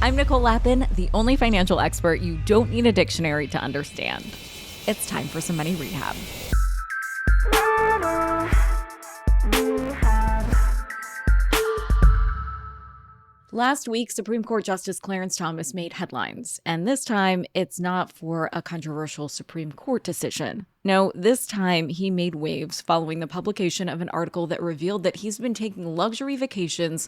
I'm Nicole, the only financial expert you don't need a dictionary to understand. It's time for some money rehab. Last week, Supreme Court Justice Clarence Thomas made headlines, and this time it's not for a controversial Supreme Court decision. No, this time he made waves following the publication of an article that revealed that he's been taking luxury vacations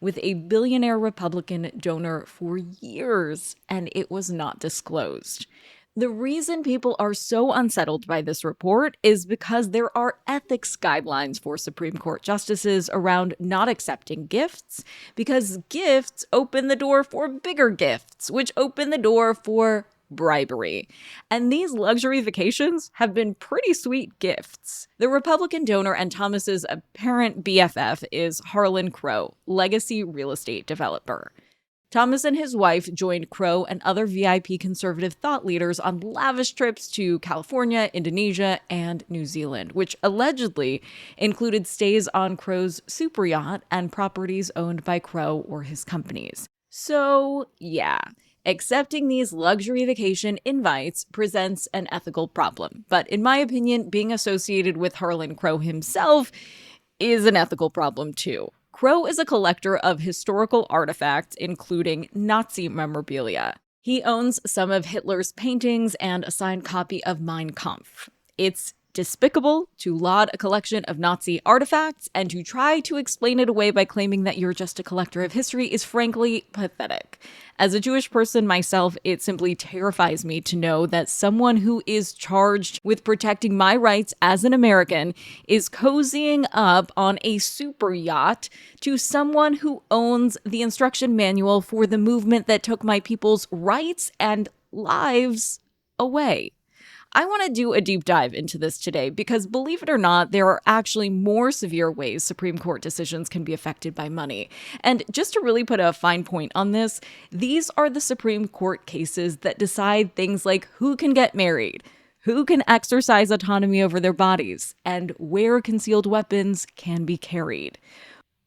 with a billionaire Republican donor for years, and it was not disclosed. The reason people are so unsettled by this report is because there are ethics guidelines for Supreme Court justices around not accepting gifts, because gifts open the door for bigger gifts, which open the door for bribery. And these luxury vacations have been pretty sweet gifts. The Republican donor and Thomas's apparent BFF is Harlan Crow, legacy real estate developer. Thomas and his wife joined Crow and other VIP conservative thought leaders on lavish trips to California, Indonesia, and New Zealand, which allegedly included stays on Crow's super yacht and properties owned by Crow or his companies. So, yeah, accepting these luxury vacation invites presents an ethical problem. But in my opinion, being associated with Harlan Crow himself is an ethical problem too. Crow is a collector of historical artifacts, including Nazi memorabilia. He owns some of Hitler's paintings and a signed copy of Mein Kampf. It's despicable to laud a collection of Nazi artifacts, and to try to explain it away by claiming that you're just a collector of history is frankly pathetic. As a Jewish person myself, it simply terrifies me to know that someone who is charged with protecting my rights as an American is cozying up on a super yacht to someone who owns the instruction manual for the movement that took my people's rights and lives away. I want to do a deep dive into this today because, believe it or not, there are actually more severe ways Supreme Court decisions can be affected by money. And just to really put a fine point on this, these are the Supreme Court cases that decide things like who can get married, who can exercise autonomy over their bodies, and where concealed weapons can be carried.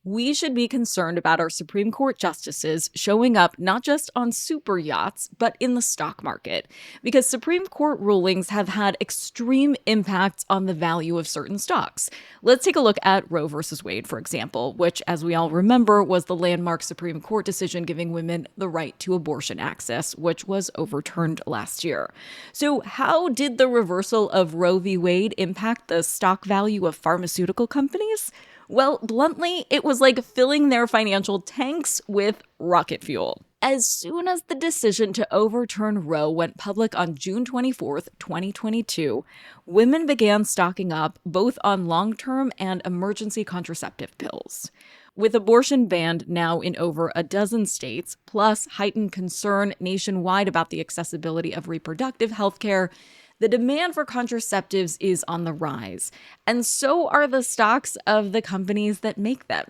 We should be concerned about our Supreme Court justices showing up not just on super yachts, but in the stock market, because Supreme Court rulings have had extreme impacts on the value of certain stocks. Let's take a look at Roe v. Wade, for example, which, as we all remember, was the landmark Supreme Court decision giving women the right to abortion access, which was overturned last year. So how did the reversal of Roe v. Wade impact the stock value of pharmaceutical companies? Well, bluntly, it was like filling their financial tanks with rocket fuel. As soon as the decision to overturn Roe went public on June 24th, 2022, women began stocking up both on long-term and emergency contraceptive pills. With abortion banned now in over a dozen states, plus heightened concern nationwide about the accessibility of reproductive health care, the demand for contraceptives is on the rise, and so are the stocks of the companies that make them.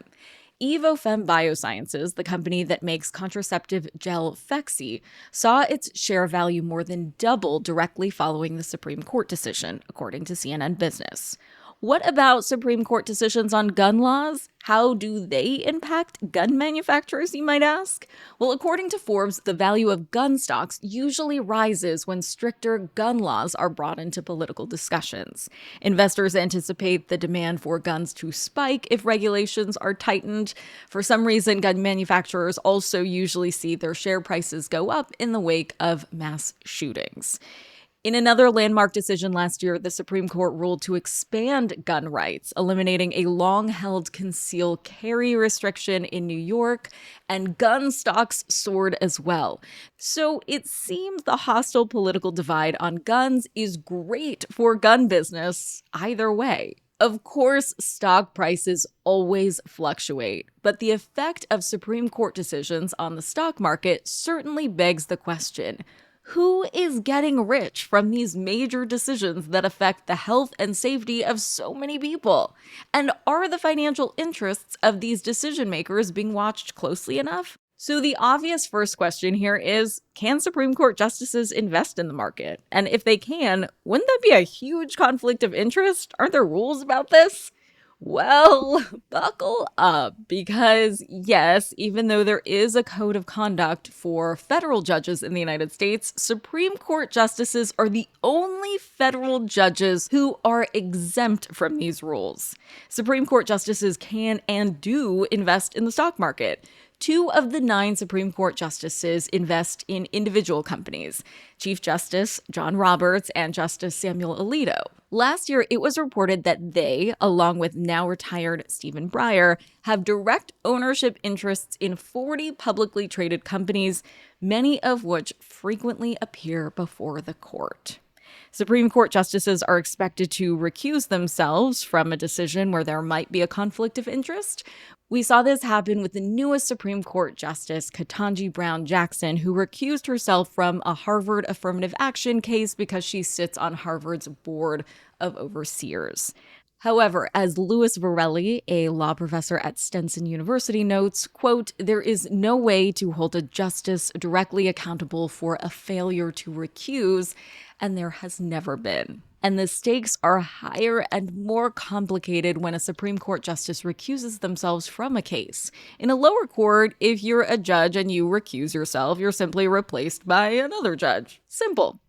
Evofem Biosciences, the company that makes contraceptive gel Phexxi, saw its share value more than double directly following the Supreme Court decision, according to CNN Business. What about Supreme Court decisions on gun laws? How do they impact gun manufacturers, you might ask? Well, according to Forbes, the value of gun stocks usually rises when stricter gun laws are brought into political discussions. Investors anticipate the demand for guns to spike if regulations are tightened. For some reason, gun manufacturers also usually see their share prices go up in the wake of mass shootings. In another landmark decision last year, the Supreme Court ruled to expand gun rights, eliminating a long-held concealed carry restriction in New York, and gun stocks soared as well. So it seems the hostile political divide on guns is great for gun business either way. Of course, stock prices always fluctuate, but the effect of Supreme Court decisions on the stock market certainly begs the question: who is getting rich from these major decisions that affect the health and safety of so many people? And are the financial interests of these decision makers being watched closely enough? So the obvious first question here is, can Supreme Court justices invest in the market? And if they can, wouldn't that be a huge conflict of interest? Aren't there rules about this? Well, buckle up, because yes, even though there is a code of conduct for federal judges in the United States, Supreme Court justices are the only federal judges who are exempt from these rules. Supreme Court justices can and do invest in the stock market. 2 of the 9 Supreme Court justices invest in individual companies: Chief Justice John Roberts and Justice Samuel Alito. Last year, it was reported that they, along with now retired Stephen Breyer, have direct ownership interests in 40 publicly traded companies, many of which frequently appear before the court. Supreme Court justices are expected to recuse themselves from a decision where there might be a conflict of interest. We saw this happen with the newest Supreme Court Justice, Ketanji Brown Jackson, who recused herself from a Harvard affirmative action case because she sits on Harvard's board of overseers. However, as Louis Varelli, a law professor at Stenson University, notes, quote, "There is no way to hold a justice directly accountable for a failure to recuse, and there has never been. And the stakes are higher and more complicated when a Supreme Court justice recuses themselves from a case. In a lower court, if you're a judge and you recuse yourself, you're simply replaced by another judge. Simple.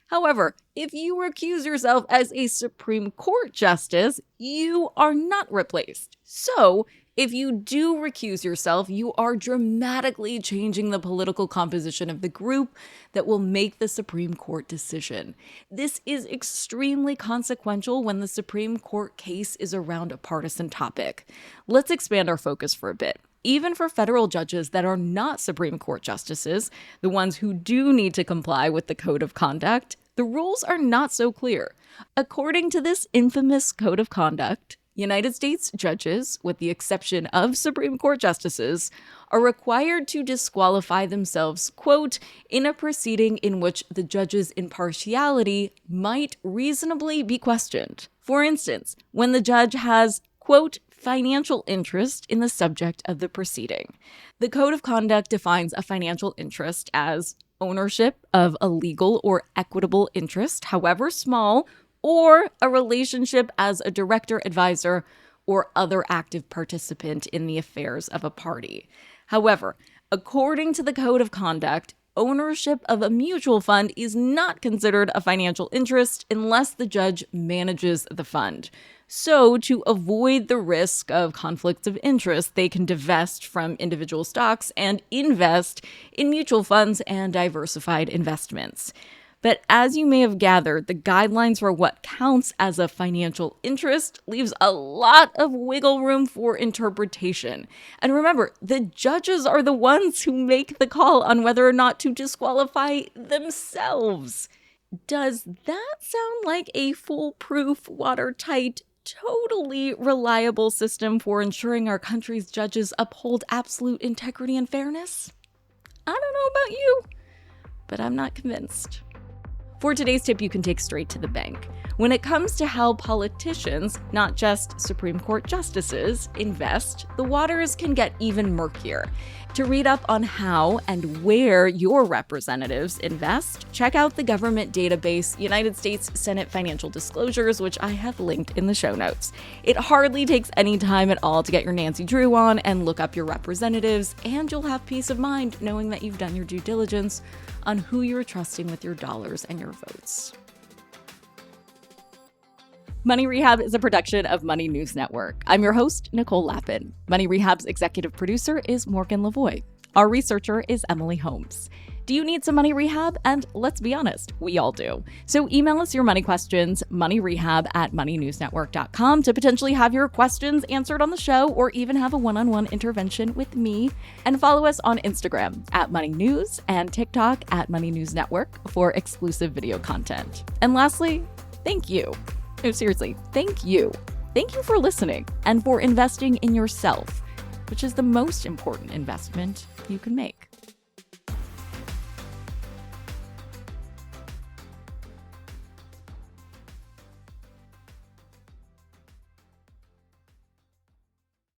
However, if you recuse yourself as a Supreme Court justice, you are not replaced. So, if you do recuse yourself, you are dramatically changing the political composition of the group that will make the Supreme Court decision. This is extremely consequential when the Supreme Court case is around a partisan topic. Let's expand our focus for a bit. Even for federal judges that are not Supreme Court justices, the ones who do need to comply with the Code of Conduct, the rules are not so clear. According to this infamous Code of Conduct, United States judges, with the exception of Supreme Court justices, are required to disqualify themselves, quote, in a proceeding in which the judge's impartiality might reasonably be questioned. For instance, when the judge has, quote, financial interest in the subject of the proceeding. The Code of Conduct defines a financial interest as ownership of a legal or equitable interest, however small, or a relationship as a director, advisor, or other active participant in the affairs of a party. However, according to the Code of Conduct, ownership of a mutual fund is not considered a financial interest unless the judge manages the fund. So, to avoid the risk of conflicts of interest, they can divest from individual stocks and invest in mutual funds and diversified investments. But as you may have gathered, the guidelines for what counts as a financial interest leaves a lot of wiggle room for interpretation. And remember, the judges are the ones who make the call on whether or not to disqualify themselves. Does that sound like a foolproof, watertight, totally reliable system for ensuring our country's judges uphold absolute integrity and fairness? I don't know about you, but I'm not convinced. For today's tip, you can take straight to the bank. When it comes to how politicians, not just Supreme Court justices, invest, the waters can get even murkier. To read up on how and where your representatives invest, check out the government database United States Senate Financial Disclosures, which I have linked in the show notes. It hardly takes any time at all to get your Nancy Drew on and look up your representatives, and you'll have peace of mind knowing that you've done your due diligence on who you're trusting with your dollars and your votes. Money Rehab is a production of Money News Network. I'm your host, Nicole Lappin. Money Rehab's executive producer is Morgan Lavoie. Our researcher is Emily Holmes. Do you need some money rehab? And let's be honest, we all do. So email us your money questions, moneyrehab@moneynewsnetwork.com, to potentially have your questions answered on the show or even have a one-on-one intervention with me. And follow us on Instagram @moneynews and TikTok @moneynewsnetwork for exclusive video content. And lastly, thank you. No, seriously, thank you. Thank you for listening and for investing in yourself, which is the most important investment you can make.